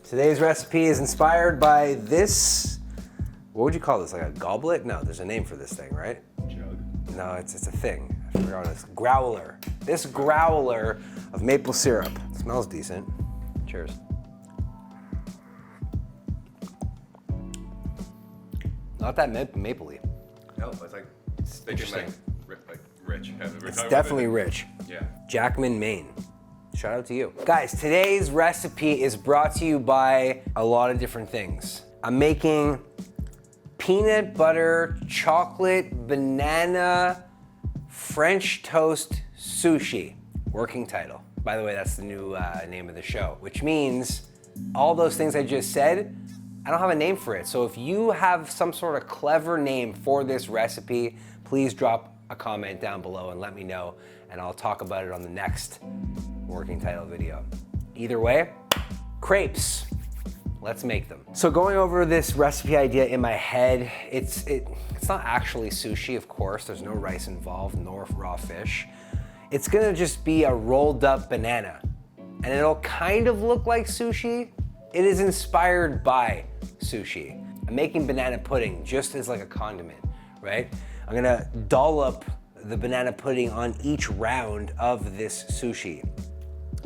Today's recipe is inspired by this, what would you call this, like a goblet? No, there's a name for this thing, right? Jug. No, it's a thing. I forgot what it's, growler. This growler of maple syrup. It smells decent. Cheers. Not that mapley. No, it's like thinking like rich. It's definitely rich. Yeah. Jackman, Maine. Shout out to you. Guys, today's recipe is brought to you by a lot of different things. I'm making peanut butter, chocolate, banana, French toast sushi. Working title. By the way, that's the new name of the show, which means all those things I just said, I don't have a name for it. So if you have some sort of clever name for this recipe, please drop a comment down below and let me know, and I'll talk about it on the next working title video. Either way, crepes. Let's make them. So going over this recipe idea in my head, it's not actually sushi, of course. There's no rice involved, nor raw fish. It's gonna just be a rolled up banana, and it'll kind of look like sushi. It is inspired by sushi. I'm making banana pudding just as like a condiment, right? I'm gonna dollop the banana pudding on each round of this sushi.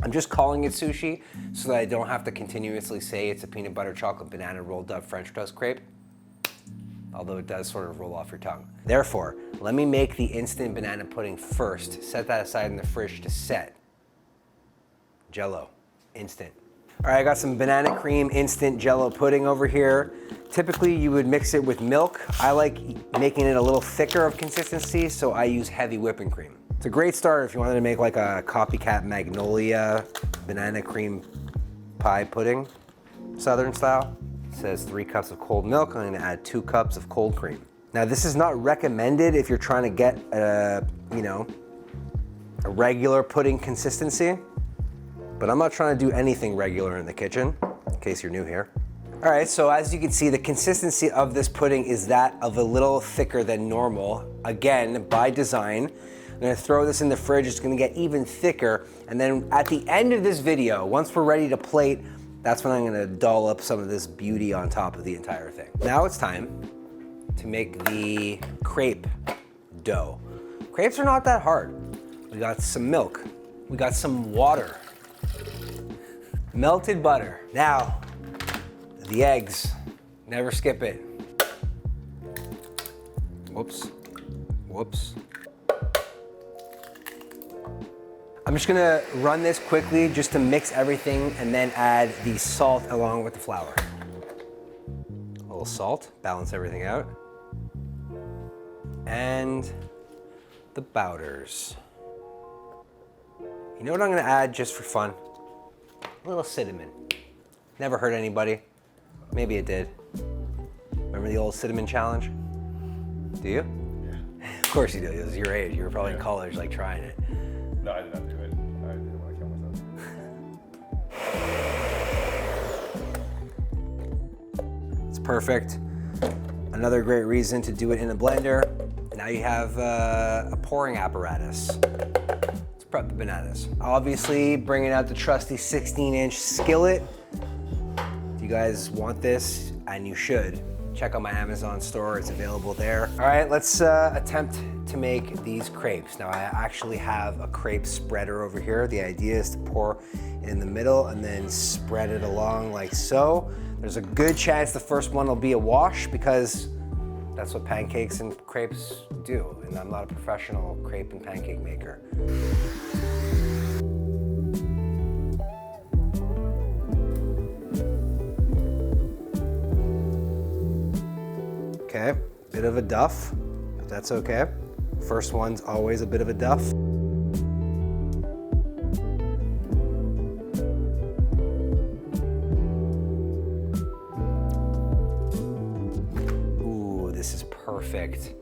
I'm just calling it sushi so that I don't have to continuously say it's a peanut butter chocolate banana rolled up French toast crepe, although it does sort of roll off your tongue. Therefore, let me make the instant banana pudding first, set that aside in the fridge to set. Jello, instant. All right, I got some banana cream instant Jello pudding over here. Typically you would mix it with milk. I like making it a little thicker of consistency, so I use heavy whipping cream. It's a great start if you wanted to make like a copycat magnolia banana cream pie pudding, Southern style. It says 3 cups of cold milk. I'm gonna add 2 cups of cold cream. Now this is not recommended if you're trying to get a a regular pudding consistency, but I'm not trying to do anything regular in the kitchen, in case you're new here. All right, so as you can see, the consistency of this pudding is that of a little thicker than normal. Again, by design. I'm gonna throw this in the fridge, it's gonna get even thicker, and then at the end of this video, once we're ready to plate, that's when I'm gonna dollop some of this beauty on top of the entire thing. Now it's time to make the crepe dough. Crepes are not that hard. We got some milk, we got some water, melted butter. Now, the eggs, never skip it. Whoops, whoops. I'm just gonna run this quickly just to mix everything and then add the salt along with the flour. A little salt, balance everything out. And the powders. You know what I'm gonna add just for fun? A little cinnamon. Never hurt anybody. Maybe it did. Remember the old cinnamon challenge? Do you? Yeah. Of course you do. It was your age. You were probably in college, like trying it. No, I did not do it. I didn't want to kill myself. It's perfect. Another great reason to do it in a blender. Now you have a pouring apparatus. Let's prep the bananas. Obviously, bringing out the trusty 16-inch skillet. If you guys want this, and you should, check out my Amazon store, it's available there. All right, let's attempt to make these crepes. Now I actually have a crepe spreader over here. The idea is to pour in the middle and then spread it along like so. There's a good chance the first one will be a wash because that's what pancakes and crepes do, and I'm not a professional crepe and pancake maker. Okay, bit of a duff, if that's okay. First one's always a bit of a duff. Ooh, this is perfect.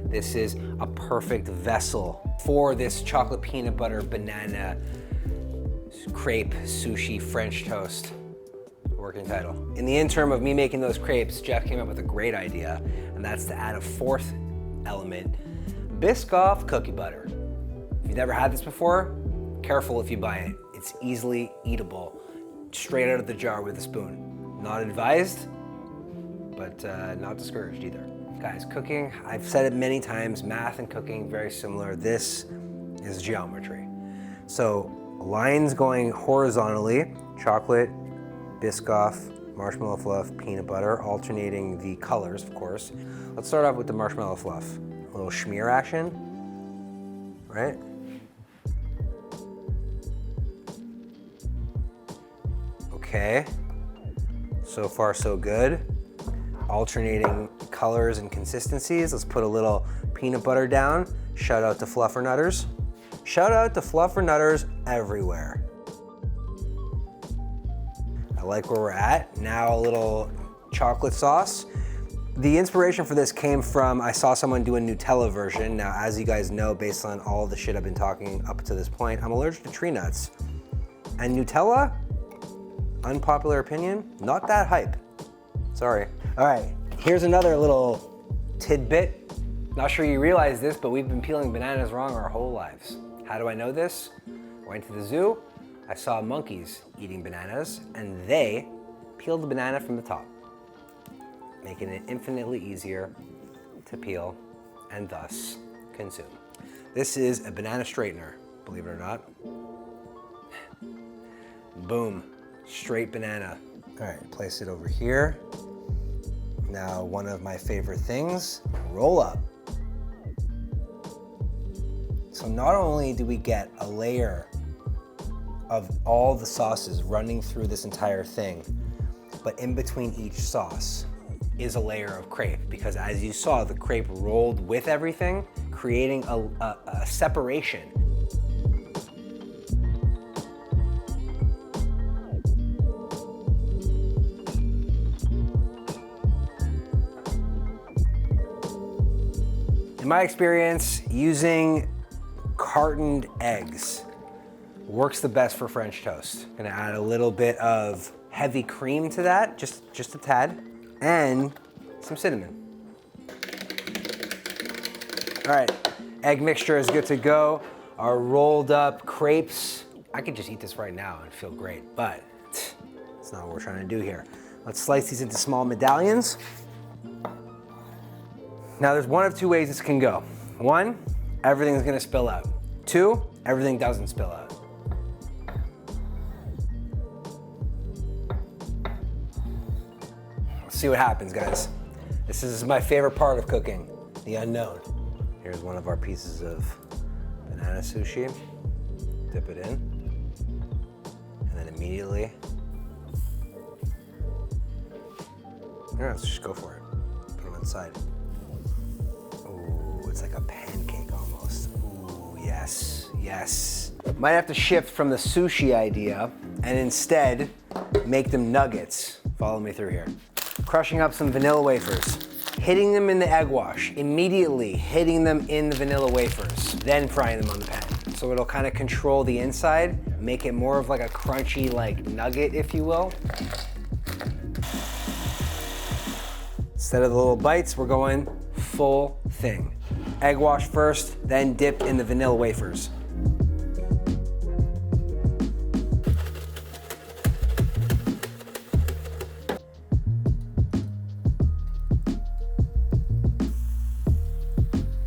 This is a perfect vessel for this chocolate peanut butter banana crepe sushi French toast. Working title. In the interim of me making those crepes, Jeff came up with a great idea, and that's to add a 4th element, Biscoff cookie butter. If you've never had this before, careful if you buy it. It's easily eatable. straight out of the jar with a spoon. Not advised, but not discouraged either. Guys, cooking, I've said it many times, math and cooking, very similar. This is geometry. So lines going horizontally, chocolate, Biscoff, marshmallow fluff, peanut butter, alternating the colors, of course. Let's start off with the marshmallow fluff. A little schmear action, right? Okay, so far so good. Alternating colors and consistencies. Let's put a little peanut butter down. Shout out to fluffernutters. Shout out to fluffernutters everywhere. I like where we're at. Now a little chocolate sauce. The inspiration for this came from, I saw someone do a Nutella version. Now, as you guys know, based on all the shit I've been talking up to this point, I'm allergic to tree nuts. And Nutella, unpopular opinion, not that hype. Sorry. All right, here's another little tidbit. Not sure you realize this, but we've been peeling bananas wrong our whole lives. How do I know this? I went to the zoo, I saw monkeys eating bananas, and they peeled the banana from the top, making it infinitely easier to peel and thus consume. This is a banana straightener, believe it or not. Boom, straight banana. All right, place it over here. Now, one of my favorite things, roll up. So not only do we get a layer of all the sauces running through this entire thing, but in between each sauce is a layer of crepe, because as you saw, the crepe rolled with everything, creating a separation. In my experience, using cartoned eggs works the best for French toast. Gonna add a little bit of heavy cream to that, just a tad, and some cinnamon. All right, egg mixture is good to go. Our rolled up crepes. I could just eat this right now and feel great, but it's not what we're trying to do here. Let's slice these into small medallions. Now there's one of two ways this can go. One, everything's gonna spill out. Two, everything doesn't spill out. Let's see what happens, guys. This is my favorite part of cooking, the unknown. Here's one of our pieces of banana sushi. Dip it in, and then immediately, let's just go for it. Put them inside. Ooh, it's like a pancake almost. Ooh, yes, yes. Might have to shift from the sushi idea and instead make them nuggets. Follow me through here. Crushing up some vanilla wafers, hitting them in the egg wash, immediately hitting them in the vanilla wafers, then frying them on the pan. So it'll kind of control the inside, make it more of like a crunchy like nugget, if you will. Instead of the little bites, we're going full thing. Egg wash first, then dip in the vanilla wafers.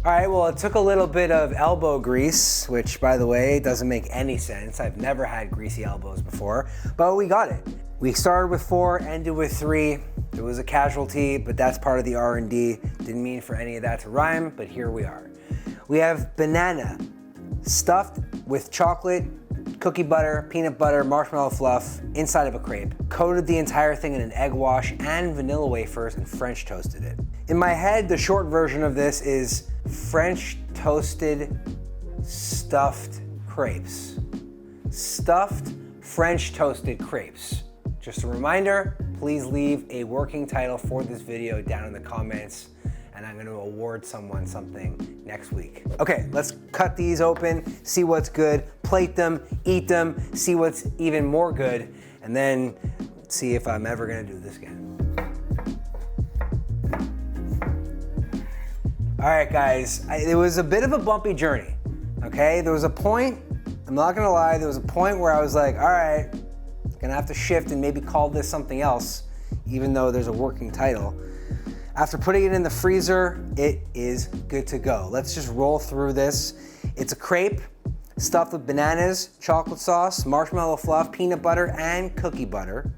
All right, well, it took a little bit of elbow grease, which, by the way, doesn't make any sense. I've never had greasy elbows before, but we got it. We started with 4, ended with 3. There was a casualty, but that's part of the R&D. Didn't mean for any of that to rhyme, but here we are. We have banana stuffed with chocolate, cookie butter, peanut butter, marshmallow fluff inside of a crepe. Coated the entire thing in an egg wash and vanilla wafers and French toasted it. In my head, the short version of this is French toasted stuffed crepes. Stuffed French toasted crepes. Just a reminder, please leave a working title for this video down in the comments, and I'm gonna award someone something next week. Okay, let's cut these open, see what's good, plate them, eat them, see what's even more good, and then see if I'm ever gonna do this again. All right, guys, it was a bit of a bumpy journey, okay? There was a point, I'm not gonna lie, there was a point where I was like, all right, Gonna have to shift and maybe call this something else, even though there's a working title. After putting it in the freezer, it is good to go. Let's just roll through this. It's a crepe stuffed with bananas, chocolate sauce, marshmallow fluff, peanut butter, and cookie butter.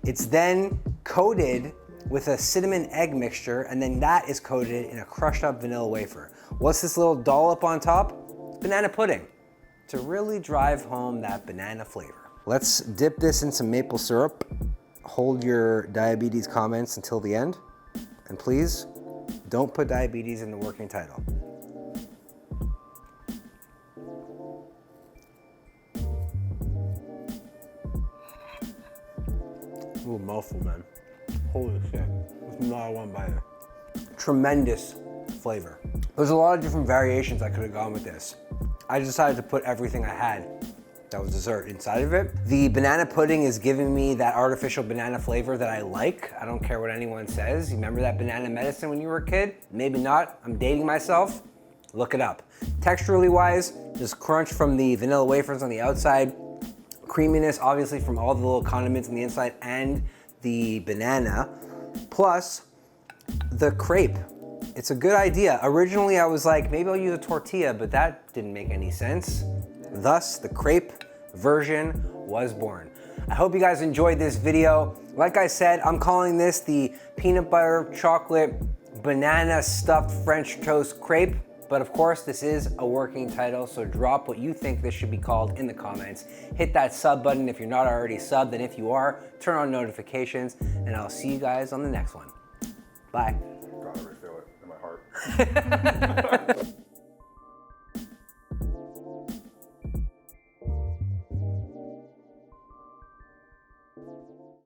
It's then coated with a cinnamon egg mixture, and then that is coated in a crushed up vanilla wafer. What's this little dollop on top? Banana pudding, to really drive home that banana flavor. Let's dip this in some maple syrup. Hold your diabetes comments until the end. And please, don't put diabetes in the working title. Ooh, mouthful, man. Holy shit. It's not one biter. Tremendous flavor. There's a lot of different variations I could have gone with this. I decided to put everything I had that was dessert inside of it. The banana pudding is giving me that artificial banana flavor that I like. I don't care what anyone says. You remember that banana medicine when you were a kid? Maybe not. I'm dating myself. Look it up. Texturally wise, there's crunch from the vanilla wafers on the outside, creaminess obviously from all the little condiments on the inside and the banana, plus the crepe. It's a good idea. Originally I was like, maybe I'll use a tortilla, but that didn't make any sense. Thus, the crepe version was born. I hope you guys enjoyed this video. Like I said, I'm calling this the peanut butter chocolate banana stuffed French toast crepe. But of course, this is a working title, so drop what you think this should be called in the comments. Hit that sub button if you're not already subbed, and if you are, turn on notifications, and I'll see you guys on the next one. Bye. Gotta refill it in my heart.